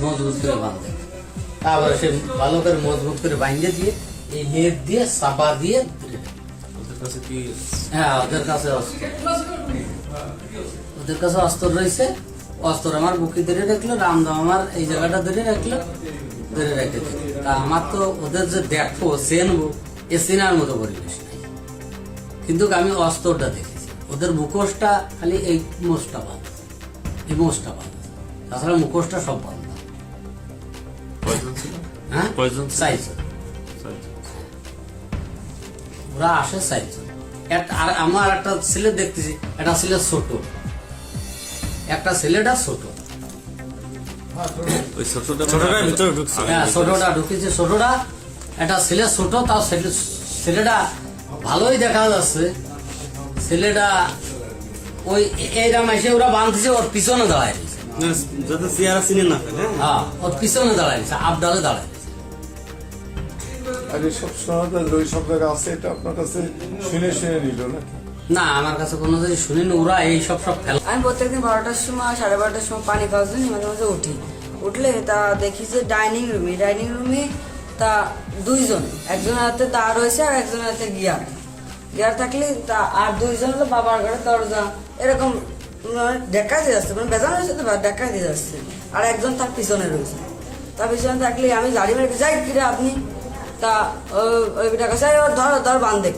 মজবুত করে বাঁধে, তারপরে সে ভালো করে মজবুত করে বাইন্ধে দিয়ে এই লেপ দিয়ে চাপা দিয়ে হ্যাঁ ওদের কাছে অস্ত্র রয়েছে। অস্ত্র আমার বুকি ধরে রাখলো, রামদাম আমার এই জায়গাটা ধরে রাখলো, ধরে রেখে দিল। তা আমার তো ওদের যে দেখবো চেনবো এ চেনার মতো পরিবেশ নাই, কিন্তু আমি অস্ত্রটা দেখেছি। ওদের মুখোশটা খালি এই মোষটা বাঁধা, এই মোষটা বাঁধা, তাছাড়া মুখোশটা সব বাঁধা। হ্যাঁ চাইছে ওরা আসে চাইছে। আর আমার একটা ছেলে দেখতেছি, একটা ছেলে ছোট, একটা ছেলেটা ছোট, হ্যাঁ ছোটটা ঢুকেছে। ছোটটা একটা ছেলে ছোট, তাও ছেলেটা ভালোই দেখা যাচ্ছে। ছেলেটা ওই এইরকম এসে ওরা বাঁধছে, ওর পিছনে দাঁড়ায় হ্যাঁ ওর পিছনে দাঁড়াইছে, আবডালে দাঁড়ায়। আর এসব সমাধান ওই সব জায়গা আছে, এটা আপনার কাছে শুনে নিল নাকি? না আমার কাছে কোনো যদি শুনিনি। ওরা এই সব খেলা। আমি প্রত্যেকদিন 12টার সময় 12:30টার সময় পানি খাওয়ার জন্য মাঝে মাঝে উঠি। উঠলে তা দেখি যে ডাইনিং রুমে তা দুইজন, একজনের হাতে দা রয়েছে আর একজনের হাতে গিয়ার থাকলে তা আর দুইজন হলো বাবার ঘরের দরজা এরকম দেখা দিয়ে যাচ্ছে, মানে বেজানো হয়েছে তো দেখা দিয়ে যাচ্ছে। আর একজন তার পিছনে রয়েছে, তার পিছনে থাকলে আমি গাড়ি মেরে যাই কিরে আপনি, তা ওই টাকা চাই ওর ধর বান্ধে।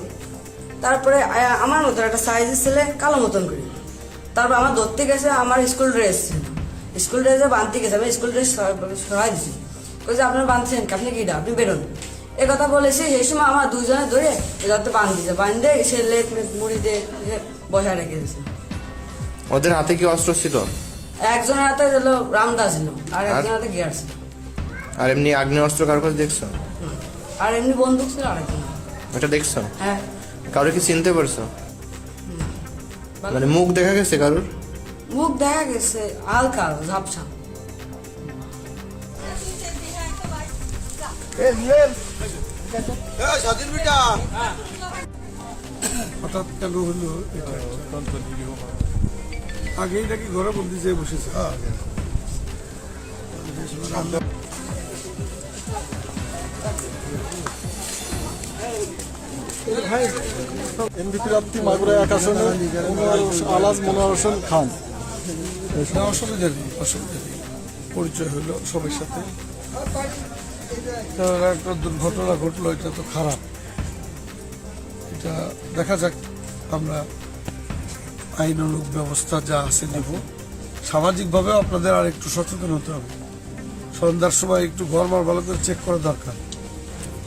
তারপরে আমার মতন একটা সাইজের ছেলে কালো মতন করি, তারপর আমার ধরতে গেছে। আমার স্কুল ড্রেস ছিল, স্কুল ড্রেসে বাঁধতে গেছে, আমি স্কুল ড্রেস সরাই দিচ্ছি। বলছে আপনার বাঁধছেন আপনি কিটা, আপনি বেরোন। এ কথা বলেছি। সেই সময় আমার দুজনে ধরে যাতে বাঁধতেছে, বাঁধতে সে লেপ মুড়িতে বসায় রেখে দিয়েছে। ওদের হাতে কি অস্ত্র ছিল? একজনের হাতে হলো রামদা ছিল আর একজনের হাতে গিয়ার ছিল। আর এমনি আগ্নেয় অস্ত্র কারো কাছে দেখছো? আর এমনি বন্দুক ছিল আরেকজন। এটা দেখছো? হ্যাঁ। কারো কি চিনতে পারছো? মানে মুখ দেখা গেছে কারোর? মুখ দেখা গেছে হালকা ঝাপসা। হঠাৎ কেন হলো এটা? আগেই নাকি ঘরে বন্দি যেয়ে বসেছে। এনবিপি প্রার্থী মাগুরা 1 আসনে আলাজ মনোয়ার হোসেন খান। অসুবিধা নেই, পরিচয় হলো সবার সাথে। একটা দুর্ঘটনা ঘটলো, এটা তো খারাপ। এটা দেখা যাক, আমরা আইনানুগ ব্যবস্থা যা আছে নেব। সামাজিকভাবেও আপনাদের আর একটু সচেতন হতে হবে। সন্ধ্যার সময় একটু ঘর ভালো করে চেক করা দরকার,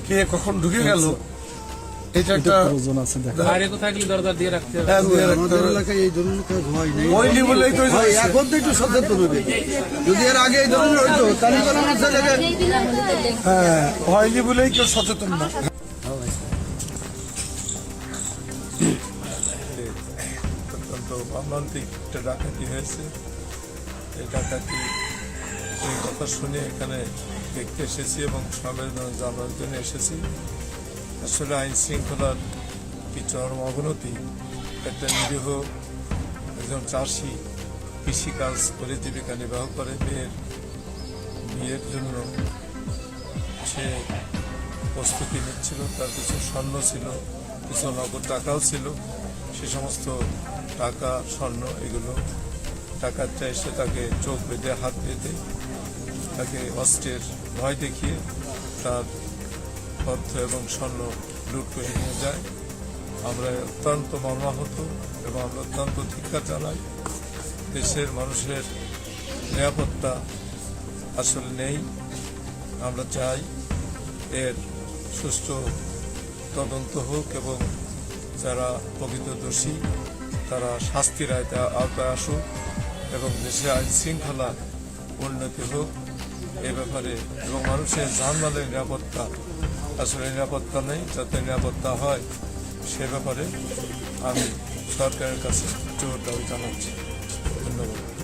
কে কখন ঢুকে গেল। এটা একটা প্রয়োজন আছে। এখন তো একটু সচেতন হবে। যদি এর আগে এই ধরনের হইতো তাহলে হ্যাঁ হয়নি বলেই কেউ সচেতন না। অত্যন্ত মর্মান্তিক একটা ডাকাতি হয়েছে। এই ডাকাতি এই কথা শুনে এখানে দেখতে এসেছি এবং সংবেদনা জানার জন্য এসেছি। আসলে আইন শৃঙ্খলার কি চরম অবনতি। একটা নিরীহ একজন চাষি কৃষিকাজ করে জীবিকা নির্বাহ করে, বিয়ের জন্য সে প্রস্তুতি নিচ্ছিল। তার কিছু স্বর্ণ ছিল, কিছু নগদ টাকাও ছিল। সে সমস্ত টাকা স্বর্ণ এগুলো ডাকাতটা এসে তাকে চোখ বেঁধে হাত বেঁধে তাকে অস্ত্রের ভয় দেখিয়ে তার অর্থ এবং স্বর্ণ লুট করে নিয়ে যায়। আমরা অত্যন্ত মর্মাহত এবং আমরা অত্যন্ত ধিক্কার জানাই। দেশের মানুষের নিরাপত্তা আসলে নেই। আমরা চাই এর সুষ্ঠু তদন্ত হোক এবং যারা প্রকৃত দোষী তারা শাস্তির আওতায় আসুক এবং দেশে আইন শৃঙ্খলা উন্নতি হোক এ ব্যাপারে। এবং মানুষের জানমালের নিরাপত্তা, আসলে নিরাপত্তা নেই, যাতে নিরাপত্তা হয় সে ব্যাপারে আমি সরকারের কাছে জোর দাবি জানাচ্ছি। ধন্যবাদ।